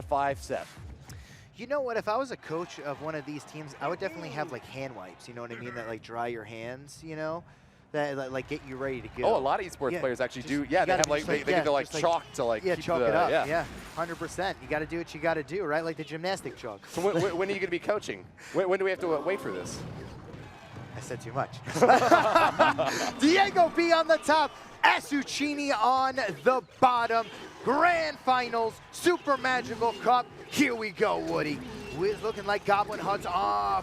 5 set. You know what? If I was a coach of one of these teams, I would definitely have like hand wipes. You know what I mean? That like dry your hands. You know, that like get you ready to go. Oh, a lot of esports players actually do. Yeah, they have like they get the like chalk to like keep chalk the, it up. Yeah, 100%. You got to do what you got to do, right? Like the gymnastic chalk. So when are you going to be coaching? When do we have to wait for this? I said too much. Diego B on the top, ASUCHINI on the bottom. Grand Finals, Super Magical Cup. Here we go, Woody. It's looking like Goblin Huts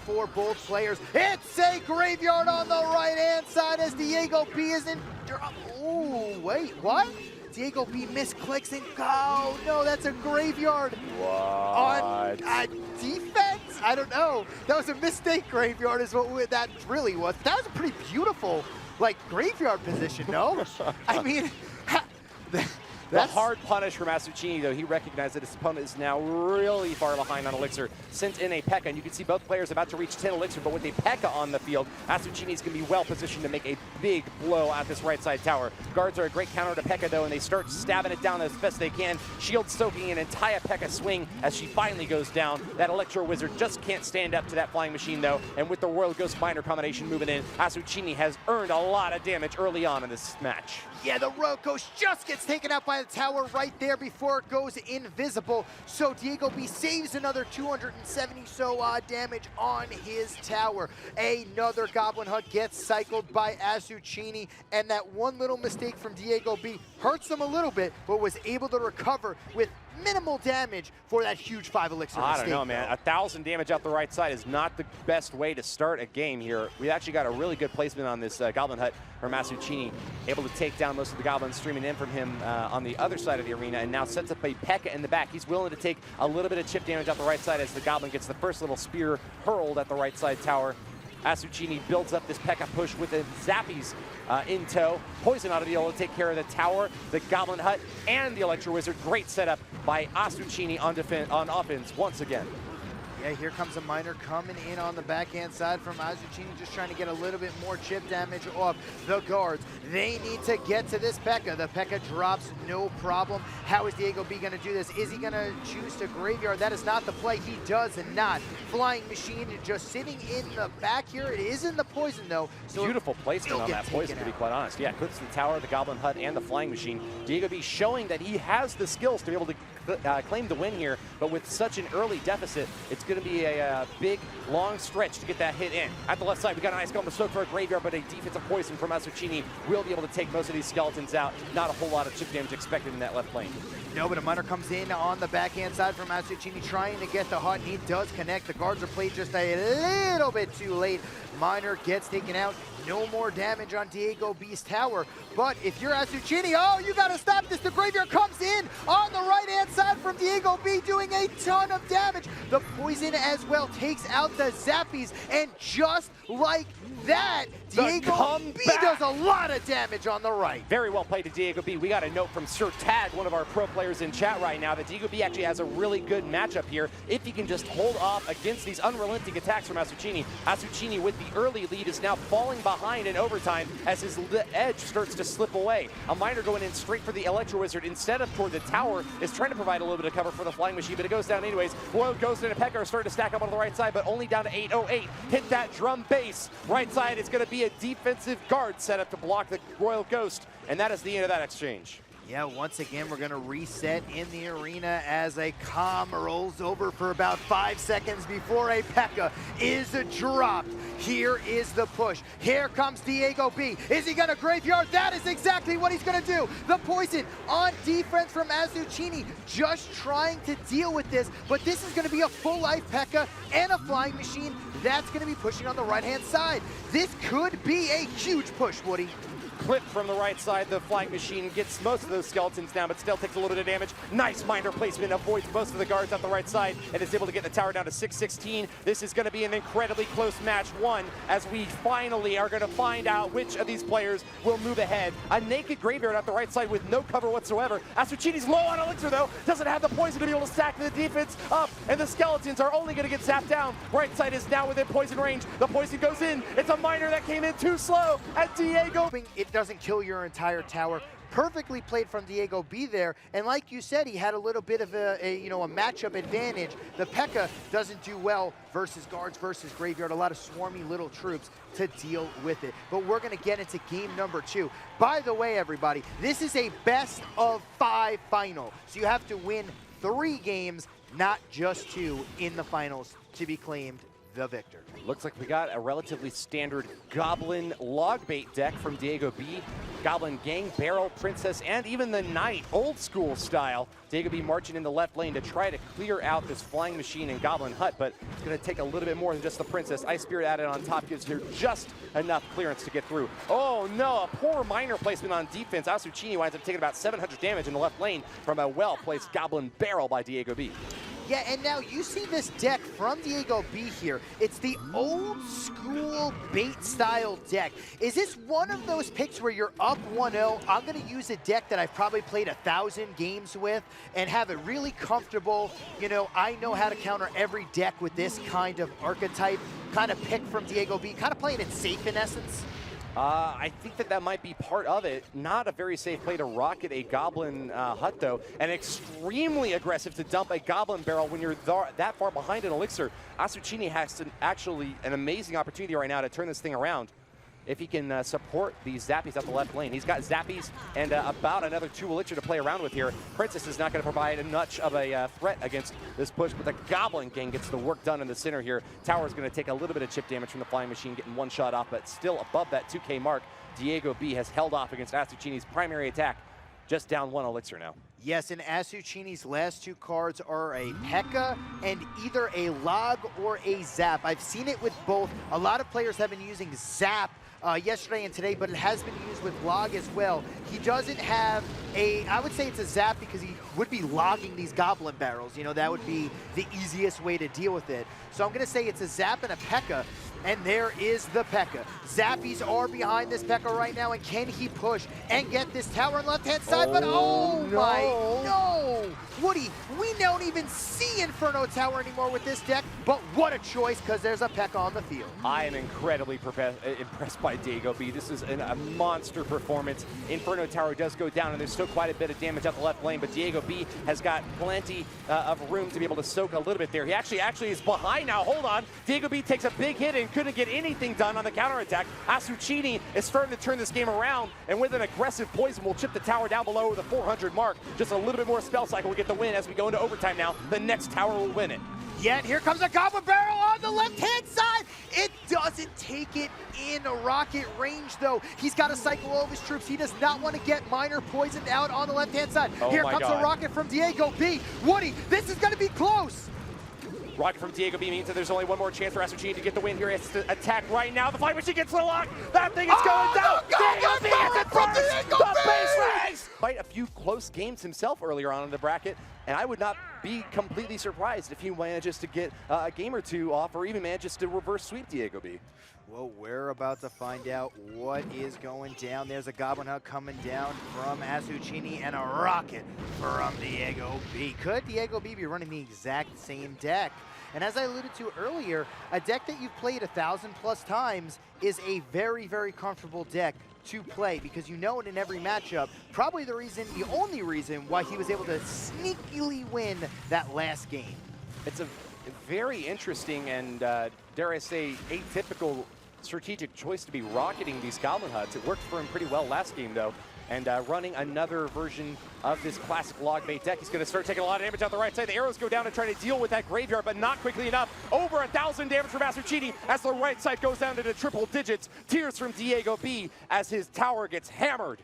for both players. It's a graveyard on the right-hand side as Diego B is in. Oh, wait, what? Diego B misclicks and oh no, that's a graveyard. What? On defense? I don't know. That was a mistake graveyard is what that really was. That was a pretty beautiful like graveyard position, no? I mean, the hard punish from ASUCHINI, though, he recognized that his opponent is now really far behind on Elixir, sent in a P.E.K.K.A, and you can see both players about to reach 10 Elixir, but with a P.E.K.K.A on the field, ASUCHINI is going to be well positioned to make a big blow at this right side tower. Guards are a great counter to P.E.K.K.A, though, and they start stabbing it down as best they can. Shield soaking an entire P.E.K.K.A swing as she finally goes down. That Electro Wizard just can't stand up to that flying machine, though, and with the Royal Ghost Miner combination moving in, ASUCHINI has earned a lot of damage early on in this match. Yeah, the Royal Ghost just gets taken out by the tower right there before it goes invisible. So Diego B saves another 270 so damage on his tower. Another Goblin Hut gets cycled by ASUCHINI, and that one little mistake from Diego B hurts them a little bit, but was able to recover with minimal damage for that huge 5 Elixir mistake. I don't know, man. 1,000 damage out the right side is not the best way to start a game here. We actually got a really good placement on this Goblin Hut from ASUCHINI, able to take down most of the goblins streaming in from him on the other side of the arena, and now sets up a P.E.K.K.A in the back. He's willing to take a little bit of chip damage out the right side as the goblin gets the first little spear hurled at the right side tower. ASUCHINI builds up this P.E.K.K.A push with the Zappies in tow. Poison ought to be able to take care of the tower, the Goblin Hut, and the Electro Wizard. Great setup by ASUCHINI on offense once again. Yeah, here comes a miner coming in on the backhand side from ASUCHINI, just trying to get a little bit more chip damage off the guards. They need to get to this P.E.K.K.A. The P.E.K.K.A drops, no problem. How is Diego B going to do this? Is he going to choose to graveyard? That is not the play. He does not. Flying Machine just sitting in the back here. It is in the poison, though. So beautiful placement on that poison, to be quite honest. Yeah, clips the tower, the Goblin Hut, and the Flying Machine. Diego B showing that he has the skills to be able to claim the win here, but with such an early deficit, it's going to be a big, long stretch to get that hit in. At the left side, we got an Ice Golem to soak for a graveyard, but a defensive poison from ASUCHINI will be able to take most of these skeletons out. Not a whole lot of chip damage expected in that left lane. No, but a miner comes in on the backhand side from ASUCHINI trying to get the hut, and he does connect. The guards are played just a little bit too late. Miner gets taken out. No more damage on Diego B's tower. But if you're ASUCHINI, oh, you got to stop this. The graveyard comes in on the right-hand side from Diego B, doing a ton of damage. The poison as well takes out the Zappies, and just like that, Diego B does a lot of damage on the right. Very well played to Diego B. We got a note from Sir Tag, one of our pro players in chat right now, that Diego B actually has a really good matchup here if he can just hold off against these unrelenting attacks from ASUCHINI. ASUCHINI with the early lead is now falling behind in overtime as his edge starts to slip away. A miner going in straight for the Electro Wizard instead of toward the tower is trying to provide a little bit of cover for the Flying Machine, but it goes down anyways. Royal Ghost and a P.E.K.K.A are starting to stack up on the right side, but only down to 808. Hit that drum bass. Right side is going to be a defensive guard set up to block the Royal Ghost, and that is the end of that exchange. Yeah, once again, we're going to reset in the arena as a comm rolls over for about 5 seconds before a P.E.K.K.A is dropped. Here is the push. Here comes Diego B. Is he going to graveyard? That is exactly what he's going to do. The poison on defense from ASUCHINI, just trying to deal with this, but this is going to be a full life P.E.K.K.A and a Flying Machine that's going to be pushing on the right-hand side. This could be a huge push, Woody. Clip from the right side, the Flying Machine gets most of those skeletons down, but still takes a little bit of damage. Nice miner placement, avoids most of the guards at the right side, and is able to get the tower down to 616. This is going to be an incredibly close match one, as we finally are going to find out which of these players will move ahead. A naked graveyard at the right side with no cover whatsoever. ASUCHINI's low on Elixir, though, doesn't have the poison to be able to stack the defense up, and the skeletons are only going to get zapped down. Right side is now within poison range. The poison goes in. It's a miner that came in too slow at Diego. It doesn't kill your entire tower. Perfectly played from Diego B there, and like you said, he had a little bit of a matchup advantage. The P.E.K.K.A. doesn't do well versus guards versus Graveyard, a lot of swarmy little troops to deal with it. But we're gonna get into game number 2. By the way, everybody, this is a best of 5 final, so you have to win 3 games, not just 2 in the finals to be claimed the victor. Looks like we got a relatively standard Goblin log bait deck from Diego B. Goblin Gang, Barrel, Princess, and even the Knight, old school style. Diego B marching in the left lane to try to clear out this Flying Machine and Goblin Hut, but it's going to take a little bit more than just the Princess. Ice Spirit added on top gives her just enough clearance to get through. Oh no, a poor minor placement on defense. ASUCHINI winds up taking about 700 damage in the left lane from a well-placed Goblin Barrel by Diego B. Yeah, and now you see this deck from Diego B here. It's the old school bait style deck. Is this one of those picks where you're up 1-0, I'm gonna use a deck that I've probably played 1,000 games with and have it really comfortable? You know, I know how to counter every deck with this kind of archetype, kind of pick from Diego B, kind of playing it safe in essence. I think that might be part of it. Not a very safe play to rocket a Goblin Hut, though, and extremely aggressive to dump a Goblin Barrel when you're that far behind an Elixir. ASUCHINI has actually an amazing opportunity right now to turn this thing around if he can support these Zappies up the left lane. He's got Zappies and about another 2 Elixir to play around with here. Princess is not going to provide much of a threat against this push, but the Goblin Gang gets the work done in the center here. Tower's going to take a little bit of chip damage from the Flying Machine, getting 1 shot off, but still above that 2K mark. Diego B has held off against ASUCHINI's primary attack, just down 1 Elixir now. Yes, and ASUCHINI's last 2 cards are a P.E.K.K.A. and either a Log or a Zap. I've seen it with both. A lot of players have been using Zap yesterday and today, but it has been used with Log as well. He doesn't have I would say it's a Zap because he would be logging these Goblin Barrels. You know, that would be the easiest way to deal with it. So I'm gonna say it's a Zap and a P.E.K.K.A. And there is the P.E.K.K.A. Zappies are behind this P.E.K.K.A. right now, and can he push and get this tower on the left-hand side? But oh no. my, no! Woody, we don't even see Inferno Tower anymore with this deck, but what a choice, because there's a P.E.K.K.A. on the field. I am incredibly impressed by Diego B. This is a monster performance. Inferno Tower does go down, and there's still quite a bit of damage out the left lane, but Diego B has got plenty of room to be able to soak a little bit there. He actually is behind now. Hold on. Diego B takes a big hit and couldn't get anything done on the counterattack. ASUCHINI is starting to turn this game around, and with an aggressive poison, will chip the tower down below the 400 mark. Just a little bit more spell cycle will get the win as we go into overtime now. The next tower will win it. Yet here comes a Goblin Barrel on the left-hand side. It doesn't take it in a rocket range, though. He's got to cycle all of his troops. He does not want to get Minor poisoned out on the left-hand side. Oh here comes a rocket from Diego B. Woody, this is going to be close. Rocket from Diego B means that there's only 1 more chance for ASUCHINI to get the win here. He has to attack right now. The Flying Machine gets the lock. That thing is going down. Diego B has it first. The base race. Quite a few close games himself earlier on in the bracket, and I would not be completely surprised if he manages to get a game or 2 off, or even manages to reverse sweep Diego B. Well, we're about to find out what is going down. There's a Goblin Hut coming down from ASUCHINI and a rocket from Diego B. Could Diego B be running the exact same deck? And as I alluded to earlier, a deck that you've played 1,000+ times is a very, very comfortable deck to play, because you know it in every matchup. Probably the only reason why he was able to sneakily win that last game. It's a very interesting and, dare I say, atypical strategic choice to be rocketing these Goblin Huts. It worked for him pretty well last game, though. And running another version of this classic log bait deck. He's going to start taking a lot of damage out the right side. The arrows go down to try to deal with that Graveyard, but not quickly enough. Over 1,000 damage from ASUCHINI as the right side goes down to the triple digits. Tears from Diego B as his tower gets hammered.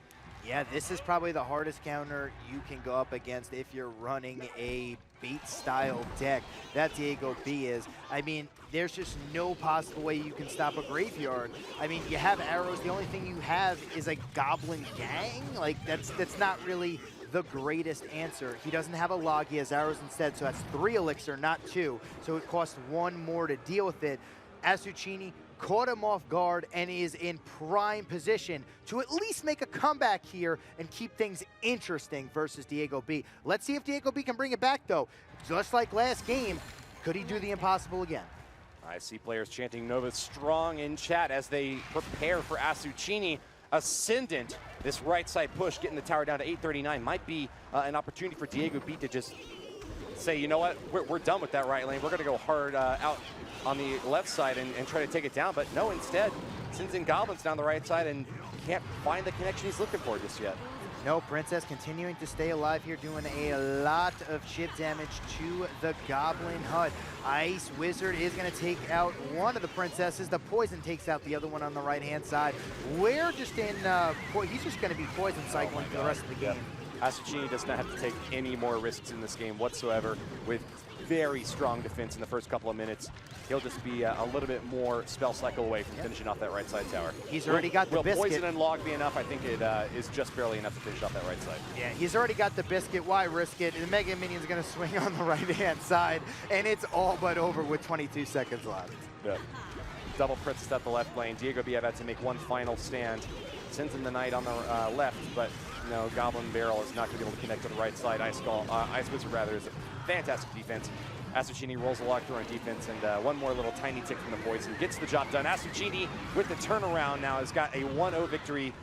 Yeah, this is probably the hardest counter you can go up against if you're running a bait-style deck. That Diego B is. I mean, there's just no possible way you can stop a Graveyard. I mean, you have arrows. The only thing you have is a Goblin Gang. Like, that's not really the greatest answer. He doesn't have a log. He has arrows instead, so that's 3 Elixir, not 2. So it costs 1 more to deal with it. ASUCHINI caught him off guard and is in prime position to at least make a comeback here and keep things interesting versus Diego B. Let's see if Diego B can bring it back, though. Just like last game, could he do the impossible again? I see players chanting Nova strong in chat as they prepare for ASUCHINI. Ascendant, this right side push, getting the tower down to 839, might be an opportunity for Diego B to just say, you know what, we're done with that right lane. We're going to go hard out on the left side and try to take it down. But no, instead, sends in Goblins down the right side and can't find the connection he's looking for just yet. No, Princess continuing to stay alive here, doing a lot of chip damage to the Goblin HUD. Ice Wizard is going to take out one of the Princesses. The Poison takes out the other one on the right-hand side. We're just in, he's just going to be Poison cycling for the rest of the game. ASUCHINI does not have to take any more risks in this game whatsoever with very strong defense in the first couple of minutes. He'll just be a little bit more spell cycle away from finishing off that right side tower. He's already got the biscuit. Will Poison and Log be enough? I think it is just barely enough to finish off that right side. Yeah, he's already got the biscuit. Why risk it? The Mega Minion's going to swing on the right-hand side, and it's all but over with 22 seconds left. Yeah. Double Princess at the left lane. Diego B had to make one final stand. Sends in the Knight on the left, but no, Goblin Barrel is not going to be able to connect to the right side. Ice Wizard rather is a fantastic defense. ASUCHINI rolls a log through on defense, and one more little tiny tick from the Poison gets the job done. ASUCHINI with the turnaround now has got a 1-0 victory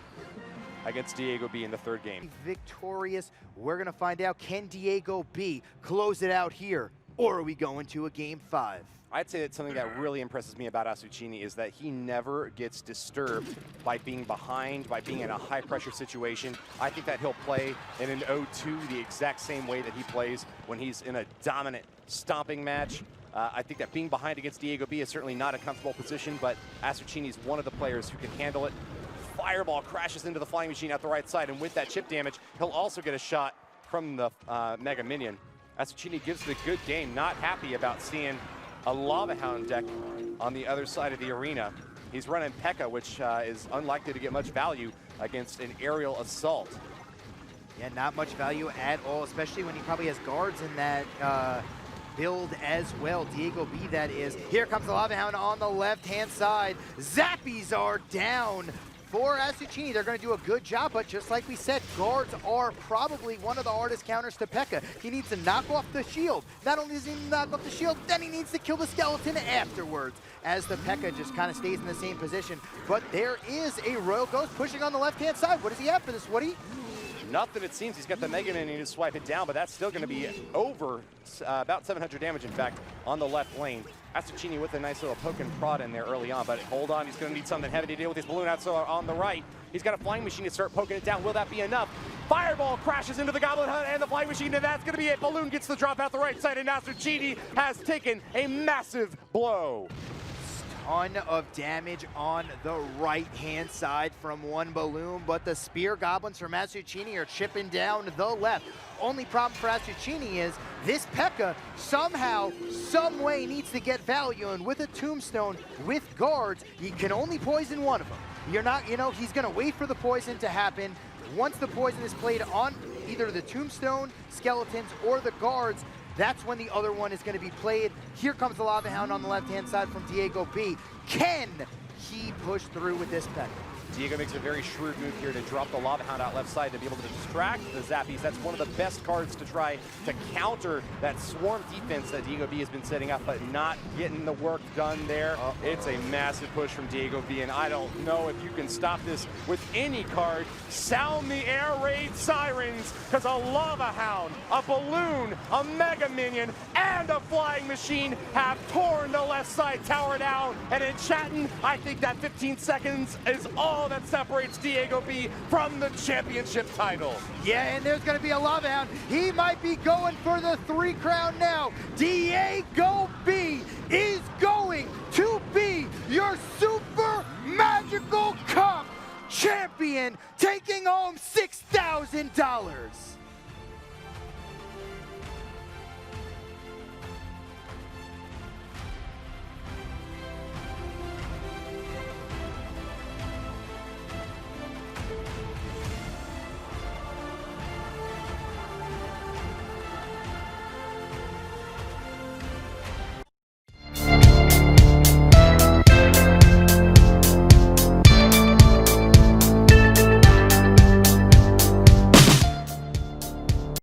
against Diego B in the third game. Victorious. We're going to find out, can Diego B close it out here, or are we going to a game 5? I'd say that something that really impresses me about ASUCHINI is that he never gets disturbed by being behind, by being in a high-pressure situation. I think that he'll play in an 0-2 the exact same way that he plays when he's in a dominant stomping match. I think that being behind against Diego B is certainly not a comfortable position, but ASUCHINI is one of the players who can handle it. Fireball crashes into the Flying Machine at the right side, and with that chip damage, he'll also get a shot from the Mega Minion. ASUCHINI gives it a good game, not happy about seeing a Lava Hound deck on the other side of the arena. He's running P.E.K.K.A, which is unlikely to get much value against an aerial assault. Yeah, not much value at all, especially when he probably has guards in that build as well. Diego B, that is. Here comes the Lava Hound on the left-hand side. Zappies are down for ASUCHINI. They're going to do a good job, but just like we said, guards are probably one of the hardest counters to P.E.K.K.A. He needs to knock off the shield. Not only does he knock off the shield, then he needs to kill the skeleton afterwards, as the P.E.K.K.A just kind of stays in the same position. But there is a Royal Ghost pushing on the left-hand side. What does he have for this, Woody? Nothing, it seems. He's got the Mega Minion to swipe it down, but that's still going to be over about 700 damage, in fact, on the left lane. ASUCHINI with a nice little poke and prod in there early on, but hold on, he's going to need something heavy to deal with his balloon out. So on the right, he's got a Flying Machine to start poking it down. Will that be enough? Fireball crashes into the Goblin HUD and the Flying Machine, and that's going to be it. Balloon gets the drop out the right side, and ASUCHINI has taken a massive blow. Ton of damage on the right-hand side from one balloon, but the Spear Goblins from ASUCHINI are chipping down the left. Only problem for ASUCHINI is this P.E.K.K.A somehow, some way needs to get value, and with a Tombstone, with guards, you can only poison one of them. You're not, he's gonna wait for the poison to happen. Once the poison is played on either the Tombstone, skeletons, or the guards, that's when the other one is going to be played. Here comes the Lava Hound on the left-hand side from Diego B. Can he push through with this P.E.K.K.A? Diego makes a very shrewd move here to drop the Lava Hound out left side to be able to distract the Zappies. That's one of the best cards to try to counter that swarm defense that Diego B has been setting up, but not getting the work done there. It's a massive push from Diego B, and I don't know if you can stop this with any card. Sound the air raid sirens, because a Lava Hound, a Balloon, a Mega Minion, and a Flying Machine have torn the left side tower down. And in chatting, I think that 15 seconds is all that separates Diego B from the championship title. Yeah, and there's going to be a Lava Hound. He might be going for the 3 crown now. Diego B is going to be your Super Magical Cup champion, taking home $6,000.